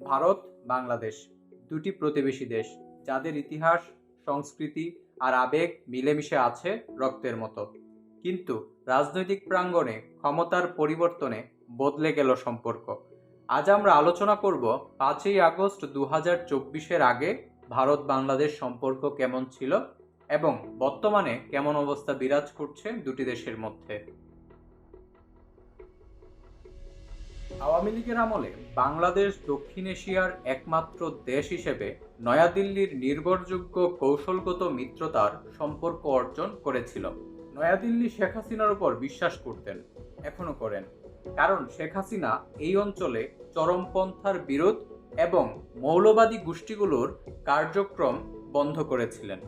ভারত, বাংলাদেশ দুটি প্রতিবেশী দেশ যাদের ইতিহাস, সংস্কৃতি আর আবেগ মিলেমিশে আছে রক্তের মতো। কিন্তু রাজনৈতিক প্রাঙ্গণে ক্ষমতার পরিবর্তনে বদলে গেল সম্পর্ক। আজ আমরা আলোচনা করব 5ই আগস্ট 2024-এর আগে ভারত বাংলাদেশ সম্পর্ক কেমন ছিল এবং বর্তমানে কেমন অবস্থা বিরাজ করছে দুটি দেশের মধ্যে। আওয়ামী লীগের আমলে বাংলাদেশ দক্ষিণ এশিয়ার একমাত্র দেশ হিসেবে নয়াদিল্লির নির্ভরযোগ্য কৌশলগত মিত্রতার সম্পর্ক অর্জন করেছিল। নয়াদিল্লি শেখ হাসিনার উপর বিশ্বাস করতেন, এখনো করেন, কারণ শেখ হাসিনা এই অঞ্চলে চরমপন্থার বিরোধ এবং মৌলবাদী গোষ্ঠীগুলোর কার্যক্রম বন্ধ করেছিলেন।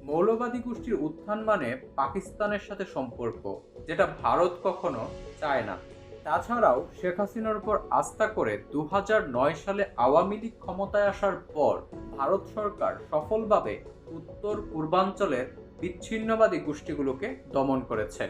মৌলবাদী গোষ্ঠীর উত্থান মানে পাকিস্তানের সাথে সম্পর্ক, যেটা ভারত কখনো চায় না। তাছাড়াও শেখ হাসিনার উপর আস্থা করে 2009 সালে আওয়ামী লীগ ক্ষমতায় আসার পর ভারত সরকার সফলভাবে উত্তর পূর্বাঞ্চলের বিচ্ছিন্নবাদী গোষ্ঠীগুলোকে দমন করেছে।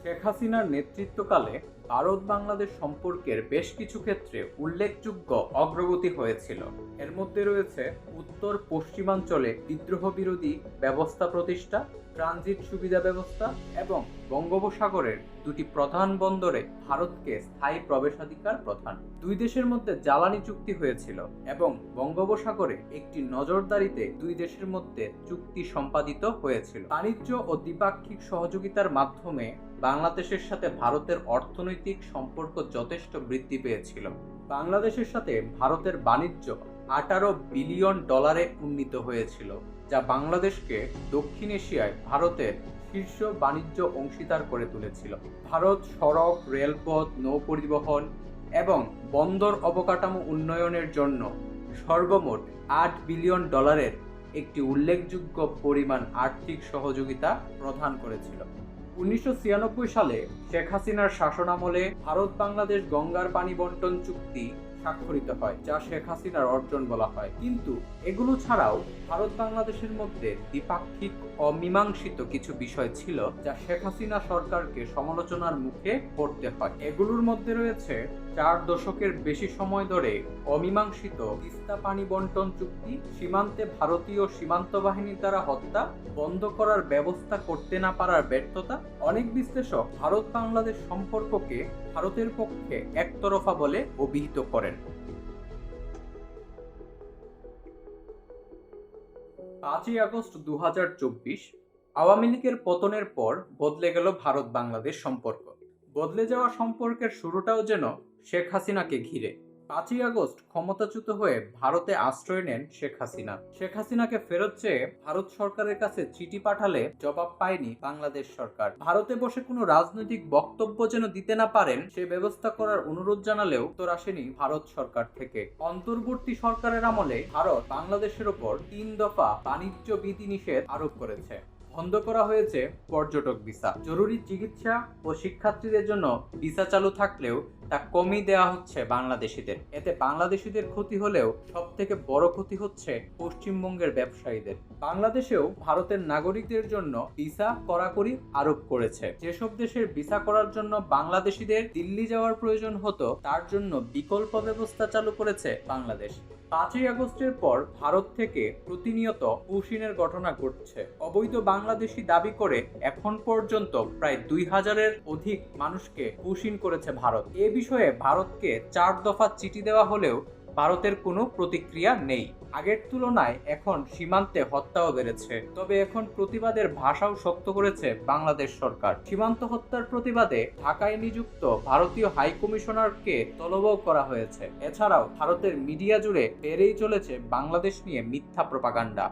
শেখ হাসিনার নেতৃত্বকালে ভারত বাংলাদেশ সম্পর্কের বেশ কিছু ক্ষেত্রে উল্লেখযোগ্য অগ্রগতি হয়েছিল। এর মধ্যে রয়েছে উত্তর পশ্চিমাঞ্চলে বিদ্রোহ বিরোধী ব্যবস্থা প্রতিষ্ঠা, ট্রানজিট সুবিধা ব্যবস্থা এবং বঙ্গোপসাগরের দুটি প্রধান বন্দরে ভারতকে স্থায়ী প্রবেশাধিকার প্রদান। দুই দেশের মধ্যে জ্বালানি চুক্তি হয়েছিল এবং বঙ্গোপসাগরে একটি নজরদারিতে দুই দেশের মধ্যে চুক্তি সম্পাদিত হয়েছিল। বাণিজ্য ও দ্বিপাক্ষিক সহযোগিতার মাধ্যমে বাংলাদেশের সাথে ভারতের অর্থনৈতিক সম্পর্ক যথেষ্ট বৃদ্ধি পেয়েছিল। বাংলাদেশের সাথে ভারতের বাণিজ্য 18 বিলিয়ন ডলারে উন্নীত হয়েছিল, যা বাংলাদেশকে দক্ষিণ এশিয়ায় ভারতের শীর্ষ বাণিজ্য অংশীদার করে তুলেছিল। ভারত সড়ক, রেলপথ, নৌ পরিবহন এবং বন্দর অবকাঠামো উন্নয়নের জন্য সর্বমোট 8 বিলিয়ন ডলারের একটি উল্লেখযোগ্য পরিমাণ আর্থিক সহযোগিতা প্রদান করেছিল। 1996 সালে শেখ হাসিনার শাসনামলে ভারত বাংলাদেশ গঙ্গার পানি বন্টন চুক্তি স্বাক্ষরিত হয়, যা শেখ হাসিনার অর্জন বলা হয়। কিন্তু এগুলো ছাড়াও ভারত বাংলাদেশের মধ্যে দ্বিপাক্ষিক অমীমাংসিত কিছু বিষয় ছিল, যা শেখ হাসিনা সরকারকে সমালোচনার মুখে পড়তে হয়। এগুলোর মধ্যে রয়েছে 4 দশকের বেশি সময় ধরে অমীমাংসিত তিস্তা পানি বন্টন চুক্তি, সীমান্তে ভারতীয় সীমান্ত বাহিনীর দ্বারা হত্যা বন্ধ করার ব্যবস্থা করতে না পারার ব্যর্থতা। অনেক বিশ্লেষক ভারত বাংলাদেশ সম্পর্ককে ভারতের পক্ষে একতরফা বলে অভিহিত করেন। 5ই আগস্ট 2024 আওয়ামী লীগের পতনের পর বদলে গেল ভারত বাংলাদেশ সম্পর্ক। বদলে যাওয়া সম্পর্কের শুরুটাও যেন শেখ হাসিনাকে ঘিরে। 5ই আগস্ট ক্ষমতাচ্যুত হয়ে ভারতে আশ্রয় নেন শেখ হাসিনা। শেখ হাসিনাকে ফেরত চেয়ে ভারত সরকারের কাছে চিঠি পাঠালে জবাব পায়নি বাংলাদেশ সরকার। ভারতে বসে কোনো রাজনৈতিক বক্তব্য যেন দিতে না পারেন সে ব্যবস্থা করার অনুরোধ জানালেও উত্তর আসেনি ভারত সরকার থেকে। অন্তর্বর্তী সরকারের আমলে ভারত বাংলাদেশের ওপর 3 দফা বাণিজ্য বিধিনিষেধ আরোপ করেছে। বন্ধ করা হয়েছে পর্যটক ভিসা, জরুরি চিকিৎসা ও শিক্ষার্থীদের জন্য ভিসা চালু থাকলেও তা কমিয়ে দেওয়া হচ্ছে বাংলাদেশিদের। এতে বাংলাদেশিদের ক্ষতি হলেও সব থেকে বড় ক্ষতি হচ্ছে পশ্চিমবঙ্গের ব্যবসায়ীদের। বাংলাদেশেও ভারতের নাগরিকদের জন্য ভিসা কড়াকড়ি আরোপ করেছে। যেসব দেশের ভিসা করার জন্য বাংলাদেশিদের দিল্লি যাওয়ার প্রয়োজন হতো, তার জন্য বিকল্প ব্যবস্থা চালু করেছে বাংলাদেশ। 5ই আগস্টের পর ভারত থেকে প্রতিনিয়ত পুশিনের ঘটনা ঘটছে। অবৈধ বাংলাদেশি দাবি করে এখন পর্যন্ত প্রায় 2000-এর অধিক মানুষকে পুশিন করেছে ভারত। এ বিষয়ে ভারতকে 4 দফা চিঠি দেওয়া হলেও ভারতের কোনো প্রতিক্রিয়া নেই। আগের তুলনায় এখন সীমান্তে হত্যাও বেড়েছে, তবে এখন প্রতিবাদের ভাষাও শক্ত করেছে বাংলাদেশ সরকার। সীমান্ত হত্যার প্রতিবাদে ঢাকায় নিযুক্ত ভারতীয় হাই কমিশনারকে তলবও করা হয়েছে। এছাড়াও ভারতের মিডিয়া জুড়ে বেড়েই চলেছে বাংলাদেশ নিয়ে মিথ্যা প্রপাগান্ডা।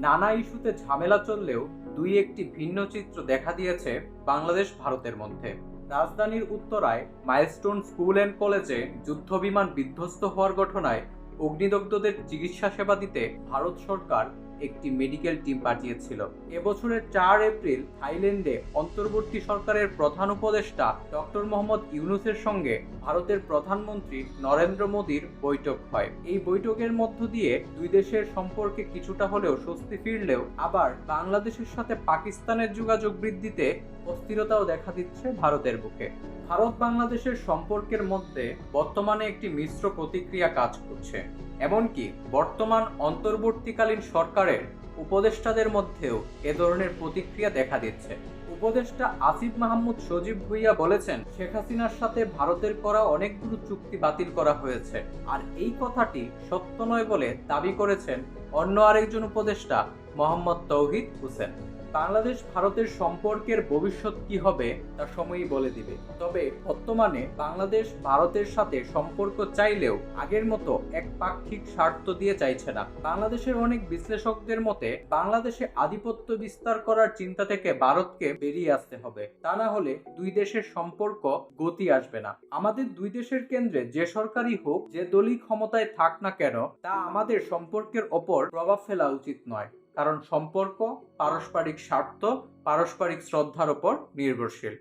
নানা ইস্যুতে ঝামেলা চললেও দুই একটি ভিন্ন চিত্র দেখা দিয়েছে বাংলাদেশ ভারতের মধ্যে। রাজধানীর উত্তরায় মাইলস্টোন স্কুল অ্যান্ড কলেজে যুদ্ধবিমান বিধ্বস্ত হওয়ার ঘটনায় অগ্নিদগ্ধদের চিকিৎসা সেবা দিতে ভারত সরকার একটি মেডিকেল টিম পাঠিয়েছিল। এবছরের 4 এপ্রিল থাইল্যান্ডে অন্তর্বর্তী সরকারের প্রধান উপদেষ্টা ডক্টর মোহাম্মদ ইউনূসের সঙ্গে ভারতের প্রধানমন্ত্রী নরেন্দ্র মোদীর বৈঠক হয়। এই বৈঠকের মধ্য দিয়ে দুই দেশের সম্পর্কে কিছুটা হলেও স্বস্তি ফিরলেও আবার বাংলাদেশের সাথে পাকিস্তানের যোগাযোগ বৃদ্ধিতে অস্থিরতাও দেখা দিচ্ছে ভারতের বুকে। ভারত বাংলাদেশের সম্পর্কের মধ্যে বর্তমানে একটি মিশ্র প্রতিক্রিয়া কাজ করছে। এমনকি বর্তমান অন্তর্বর্তীকালীন সরকারের উপদেষ্টাদের মধ্যেও এ ধরনের প্রতিক্রিয়া দেখা দিচ্ছে। উপদেষ্টা আসিফ মাহমুদ সজীব ভুঁইয়া বলেছেন, শেখ হাসিনার সাথে ভারতের করা অনেকগুলো চুক্তি বাতিল করা হয়েছে, আর এই কথাটি সত্য নয় বলে দাবি করেছেন অন্য আরেকজন উপদেষ্টা মোহাম্মদ তৌহিদ হোসেন। বাংলাদেশ ভারতের সম্পর্কের ভবিষ্যৎ কি হবে তা সময়ই বলে দিবে। তবে বর্তমানে বাংলাদেশ ভারতের সাথে সম্পর্ক চাইলেও আগের মতো একপাক্ষিক স্বার্থ দিয়ে চাইছে না। বাংলাদেশের অনেক বিশ্লেষকদের মতে বাংলাদেশে আধিপত্য বিস্তার করার চিন্তা থেকে ভারতকে বেরিয়ে আসতে হবে, তা না হলে দুই দেশের সম্পর্ক গতি আসবে না। আমাদের দুই দেশের কেন্দ্রে যে সরকারই হোক, যে দলই ক্ষমতায় থাক না কেন, তা আমাদের সম্পর্কের ওপর প্রভাব ফেলা উচিত নয়, কারণ সম্পর্ক পারস্পরিক স্বার্থ, পারস্পরিক শ্রদ্ধার উপর নির্ভরশীল।